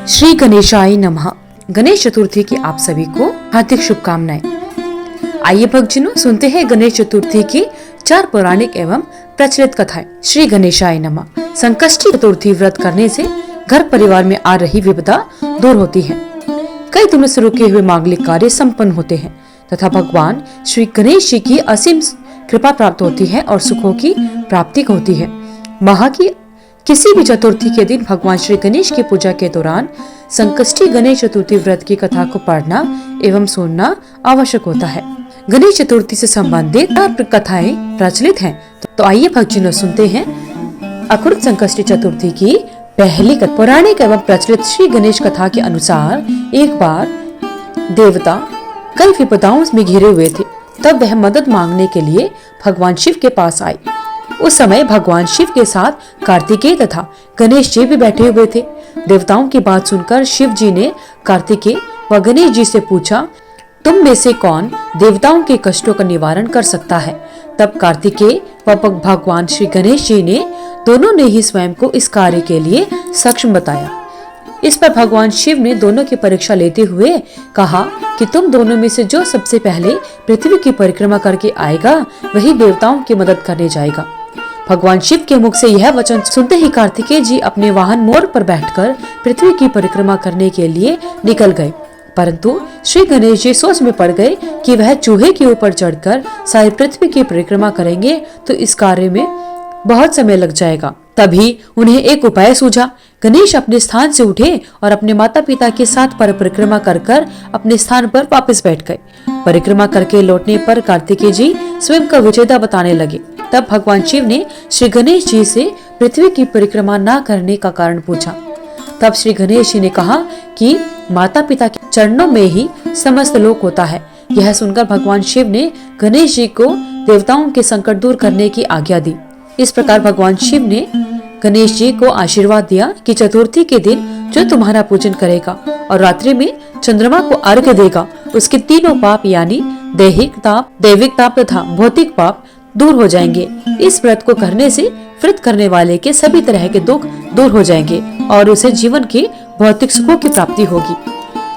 श्री गणेशाय नमः। गणेश चतुर्थी की आप सभी को हार्दिक शुभकामनाएं। आइए भक्तजनों, सुनते हैं गणेश चतुर्थी की 4 पौराणिक एवं प्रचलित कथाएं। श्री गणेशाय नमः। संकष्टी चतुर्थी व्रत करने से घर परिवार में आ रही विपदा दूर होती है। कई दिनों से रुके हुए मांगलिक कार्य संपन्न होते हैं तथा भगवान श्री गणेश जी की असीम कृपा प्राप्त होती है और सुखों की प्राप्ति होती है। माह की किसी भी चतुर्थी के दिन भगवान श्री गणेश की पूजा के दौरान संकष्टी गणेश चतुर्थी व्रत की कथा को पढ़ना एवं सुनना आवश्यक होता है। गणेश चतुर्थी से संबंधित कथाएं प्रचलित हैं, तो आइए भक्तजनों सुनते हैं अखुड़ संकष्टी चतुर्थी की पहली पौराणिक एवं प्रचलित श्री गणेश कथा के अनुसार एक बार देवता कई विपदाओं में घिरे हुए थे। तब वह मदद मांगने के लिए भगवान शिव के पास आए। उस समय भगवान शिव के साथ कार्तिकेय तथा गणेश जी भी बैठे हुए थे। देवताओं की बात सुनकर शिव जी ने कार्तिकेय व गणेश जी से पूछा, तुम में से कौन देवताओं के कष्टों का निवारण कर सकता है? तब कार्तिकेय व भगवान श्री गणेश जी ने दोनों ने ही स्वयं को इस कार्य के लिए सक्षम बताया। इस पर भगवान शिव ने दोनों की परीक्षा लेते हुए कहा कि तुम दोनों में से जो सबसे पहले पृथ्वी की परिक्रमा करके आएगा वही देवताओं की मदद करने जाएगा। भगवान शिव के मुख से यह वचन सुनते ही कार्तिकेय जी अपने वाहन मोर पर बैठकर पृथ्वी की परिक्रमा करने के लिए निकल गए। परंतु श्री गणेश जी सोच में पड़ गए कि वह चूहे के ऊपर चढ़कर सारी पृथ्वी की परिक्रमा करेंगे तो इस कार्य में बहुत समय लग जाएगा। तभी उन्हें एक उपाय सूझा। गणेश अपने स्थान से उठे और अपने माता पिता के साथ परिक्रमा कर अपने स्थान पर वापस बैठ गए। परिक्रमा करके लौटने पर कार्तिकेय जी स्वयं का विजेता बताने लगे। तब भगवान शिव ने श्री गणेश जी से पृथ्वी की परिक्रमा न करने का कारण पूछा। तब श्री गणेश जी ने कहा कि माता पिता के चरणों में ही समस्त लोक होता है। यह सुनकर भगवान शिव ने गणेश जी को देवताओं के संकट दूर करने की आज्ञा दी। इस प्रकार भगवान शिव ने गणेश जी को आशीर्वाद दिया कि चतुर्थी के दिन जो तुम्हारा पूजन करेगा और रात्रि में चंद्रमा को अर्घ्य देगा, उसके तीनों पाप यानी दैहिक ताप तथा भौतिक पाप दूर हो जाएंगे। इस व्रत को करने से व्रत करने वाले के सभी तरह के दुख दूर हो जाएंगे और उसे जीवन के भौतिक सुखों की प्राप्ति होगी।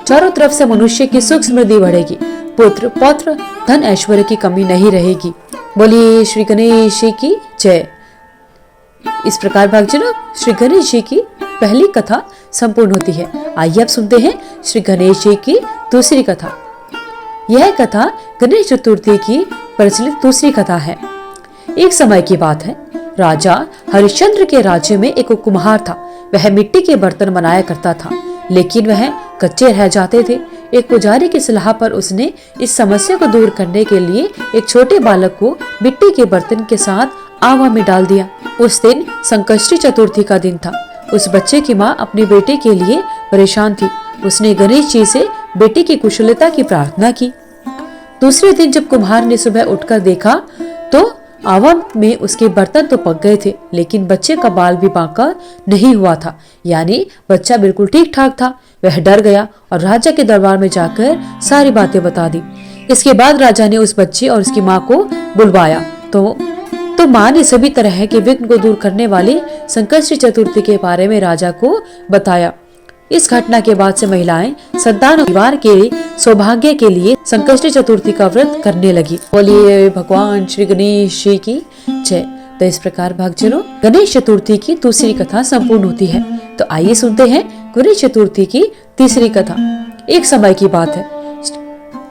चारों तरफ से मनुष्य की सुख समृद्धि बढ़ेगी। पुत्र पौत्र धन ऐश्वर्य की कमी नहीं रहेगी। बोलिए श्री गणेश जी की जय। इस प्रकार भक्तजनों श्री गणेश जी की पहली कथा संपूर्ण होती है। आइए अब सुनते हैं श्री गणेश जी की दूसरी कथा। यह कथा गणेश चतुर्थी की प्रचलित दूसरी कथा है। एक समय की बात है, राजा हरिश्चंद्र के राज्य में एक कुम्हार था। वह मिट्टी के बर्तन बनाया करता था, लेकिन वह कच्चे रह जाते थे। एक पुजारी की सलाह पर उसने इस समस्या को दूर करने के लिए एक छोटे बालक को मिट्टी के बर्तन के साथ आवा में डाल दिया। उस दिन संकष्टी चतुर्थी का दिन था। उस बच्चे की माँ अपने बेटे के लिए परेशान थी। उसने गणेश जी से बेटे की कुशलता की प्रार्थना की। दूसरे दिन जब कुम्हार ने सुबह उठकर देखा तो आवा में उसके बर्तन तो पक गए थे, लेकिन बच्चे का बाल भी बांका नहीं हुआ था, यानी बच्चा बिल्कुल ठीक ठाक था। वह डर गया और राजा के दरबार में जाकर सारी बातें बता दी। इसके बाद राजा ने उस बच्चे और उसकी माँ को बुलवाया तो माँ ने सभी तरह के विघ्न को दूर करने वाली संकष्टी चतुर्थी के बारे में राजा को बताया। इस घटना के बाद से महिलाएं संतान परिवार के सौभाग्य के लिए संकष्टी चतुर्थी का व्रत करने लगी। बोलिए भगवान श्री गणेश जी की जय। तो इस प्रकार भक्तजनों गणेश चतुर्थी की दूसरी कथा संपूर्ण होती है। तो आइए सुनते हैं गणेश चतुर्थी की तीसरी कथा। एक समय की बात है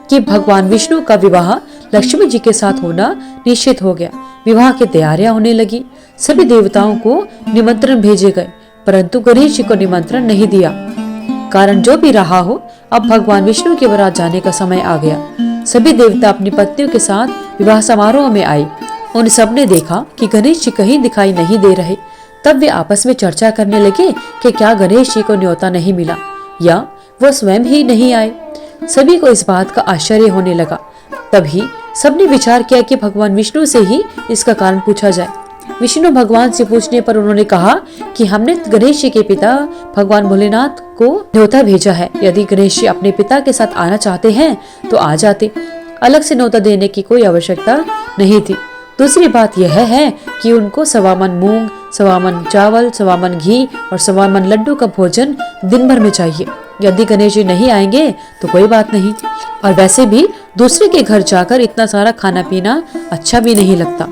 कि भगवान विष्णु का विवाह लक्ष्मी जी के साथ होना निश्चित हो गया। विवाह की तैयारियां होने लगी। सभी देवताओं को निमंत्रण भेजे गए, परंतु गणेश जी को निमंत्रण नहीं दिया। कारण जो भी रहा हो, अब भगवान विष्णु के बारात जाने का समय आ गया। सभी देवता अपनी पत्नियों के साथ विवाह समारोह में आए। उन सब ने देखा कि गणेश जी कहीं दिखाई नहीं दे रहे। तब वे आपस में चर्चा करने लगे कि क्या गणेश जी को न्योता नहीं मिला या वो स्वयं ही नहीं आए। सभी को इस बात का आश्चर्य होने लगा। तभी सबने विचार किया कि भगवान विष्णु से ही इसका कारण पूछा जाए। विष्णु भगवान से पूछने पर उन्होंने कहा कि हमने गणेश जी के पिता भगवान भोलेनाथ को न्योता भेजा है। यदि गणेश जी अपने पिता के साथ आना चाहते हैं तो आ जाते। अलग से न्योता देने की कोई आवश्यकता नहीं थी। दूसरी बात यह है कि उनको 1.25 मन मूंग, सवा मन चावल, सवा मन घी और सवा मन लड्डू का भोजन दिन भर में चाहिए। यदि गणेश जी नहीं आएंगे तो कोई बात नहीं, और वैसे भी दूसरे के घर जाकर इतना सारा खाना पीना अच्छा भी नहीं लगता।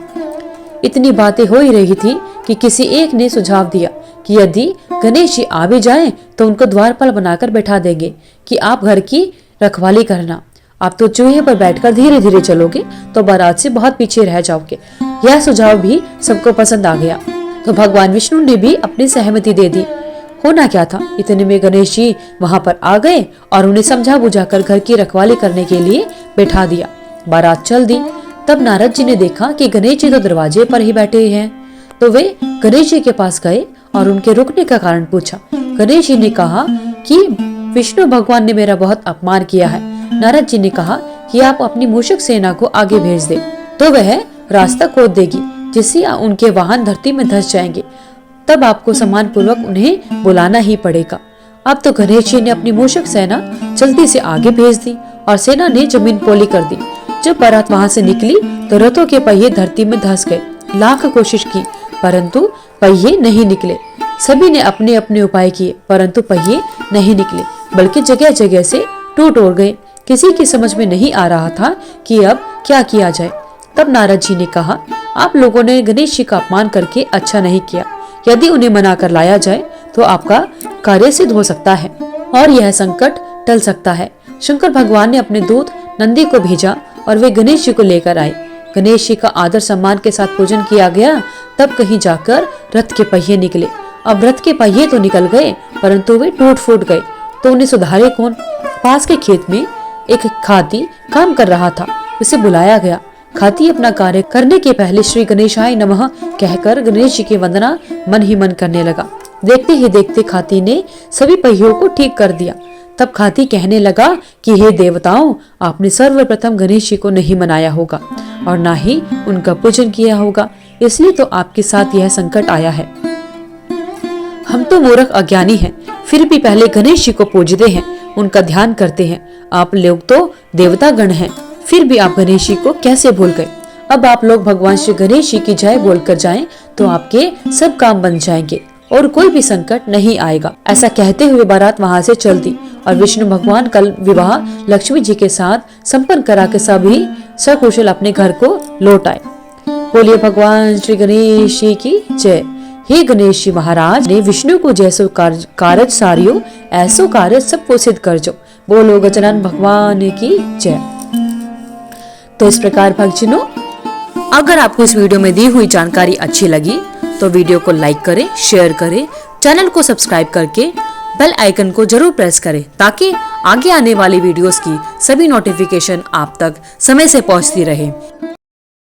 इतनी बातें हो ही रही थी कि किसी एक ने सुझाव दिया कि यदि गणेश जी आ भी जाएं तो उनको द्वारपाल बनाकर बैठा देंगे कि आप घर की रखवाली करना। आप तो चूहे पर बैठकर धीरे धीरे चलोगे तो बारात से बहुत पीछे रह जाओगे। यह सुझाव भी सबको पसंद आ गया, तो भगवान विष्णु ने भी अपनी सहमति दे दी। होना क्या था, इतने में गणेश जी वहां पर आ गए और उन्हें समझा बुझाकर घर की रखवाली करने के लिए बैठा दिया। बारात चल दी। तब नारद जी ने देखा कि गणेश जी तो दरवाजे पर ही बैठे हैं, तो वे गणेश जी के पास गए और उनके रुकने का कारण पूछा। गणेश जी ने कहा कि विष्णु भगवान ने मेरा बहुत अपमान किया है। नारद जी ने कहा कि आप अपनी मूषक सेना को आगे भेज दे, तो वह रास्ता खोद देगी, जिससे उनके वाहन धरती में धंस जाएंगे। तब आपको सम्मान पूर्वक उन्हें बुलाना ही पड़ेगा। अब तो गणेश जी ने अपनी मूषक सेना जल्दी से आगे भेज दी और सेना ने जमीन पोली कर दी। जब बारात वहां से निकली तो रथों के पहिए धरती में धंस गए। लाख कोशिश की परंतु पहिए नहीं निकले। सभी ने अपने अपने उपाय किए परंतु पहिए नहीं निकले, बल्कि जगह जगह से टूट उड़ गए। किसी की समझ में नहीं आ रहा था कि अब क्या किया जाए। तब नारद जी ने कहा, आप लोगों ने गणेश जी का अपमान करके अच्छा नहीं किया। यदि उन्हें मना कर लाया जाए तो आपका कार्य सिद्ध हो सकता है और यह संकट टल सकता है। शंकर भगवान ने अपने दूत नंदी को भेजा और वे गणेश जी को लेकर आए। गणेश जी का आदर सम्मान के साथ पूजन किया गया। तब कहीं जाकर रथ के पहिए निकले। अब रथ के पहिए तो निकल गए परंतु वे टूट फूट गए, तो उन्हें सुधारे कौन। पास के खेत में एक खाती काम कर रहा था, उसे बुलाया गया। खाती अपना कार्य करने के पहले श्री गणेशाय नमः कहकर गणेश जी की वंदना मन ही मन करने लगा। देखते ही देखते खाती ने सभी पहियों को ठीक कर दिया। तब खाती कहने लगा कि हे देवताओं, आपने सर्वप्रथम गणेश जी को नहीं मनाया होगा और ना ही उनका पूजन किया होगा, इसलिए तो आपके साथ यह संकट आया है। हम तो मूर्ख अज्ञानी हैं, फिर भी पहले गणेश जी को पूजते हैं, उनका ध्यान करते हैं। आप लोग तो देवता गण हैं, फिर भी आप गणेश जी को कैसे भूल गए। अब आप लोग भगवान श्री गणेश जी की जय बोलकर जाएं तो आपके सब काम बन जाएंगे और कोई भी संकट नहीं आएगा। ऐसा कहते हुए बारात वहां से चल दी और विष्णु भगवान का विवाह लक्ष्मी जी के साथ संपन्न करा के सभी सकुशल अपने घर को लौट आए। बोलिए भगवान श्री गणेश जी की जय। हे गणेश जी महाराज ने विष्णु को जैसो कारज सारियो ऐसो कार्य सबको सिद्ध कर जो। बोलो गजानन भगवान की जय। तो इस प्रकार भक्तजनों, अगर आपको इस वीडियो में दी हुई जानकारी अच्छी लगी तो वीडियो को लाइक करें, शेयर करें, चैनल को सब्सक्राइब करके बेल आइकन को जरूर प्रेस करें ताकि आगे आने वाली वीडियोस की सभी नोटिफिकेशन आप तक समय से पहुंचती रहे।